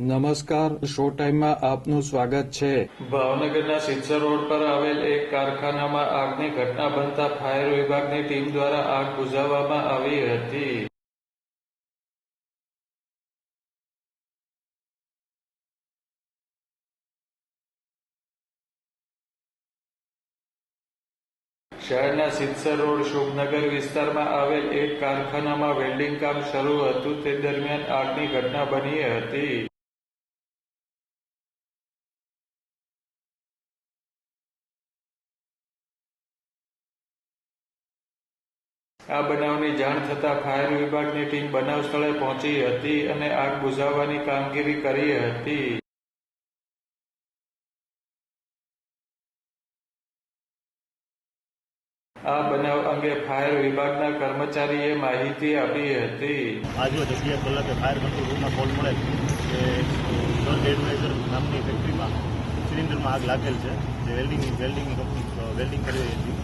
નમસ્કાર, શો ટાઈમમાં આપનું સ્વાગત છે. ભાવનગરના સિત્સર રોડ પર આવેલ એક કારખાનામાં આગની ઘટના બનતા ફાયર વિભાગની ટીમ દ્વારા આગ બુઝાવવામાં આવી હતી. શહેરના સિત્સર રોડ શુભનગર વિસ્તારમાં આવેલ એક કારખાનામાં વેલ્ડિંગ કામ શરૂ હતું તે દરમિયાન આગની ઘટના બની હતી. આ બનાવની જાણ થતાં ફાયર વિભાગની ટીમ બનાવ સ્થળે પહોંચી હતી અને આગ બુઝાવવાની કામગીરી કરી હતી. આ બનાવ અંગે ફાયર વિભાગના કર્મચારીએ માહિતી આપી હતી. આજરોજ 11 કલાકે ફાયર કંટ્રોલ રૂમમાં કોલ મળેલ કે ગર્લ એડવાઇઝર નામની ફેક્ટરીમાં સિલિન્ડરમાં આગ લાગેલ છે, જે વેલ્ડિંગની કંપની વેલ્ડિંગ કરી રહી હતી.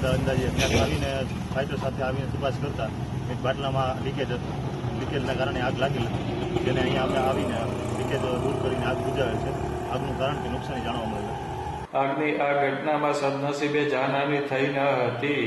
અંદાજે ત્યાં આવીને ફાઇટર સાથે આવીને તપાસ કરતા એક બાટલામાં લીકેજના કારણે આગ લાગેલ હતી, જેને અહીંયા અમે આવીને લીકેજ દૂર કરીને આગ બુઝાવેલ છે. આગનું કારણ કે નુકસાની જાણવા મળેલ. આગની આ ઘટનામાં સદનસીબે જાનહાનિ થઈ ન હતી.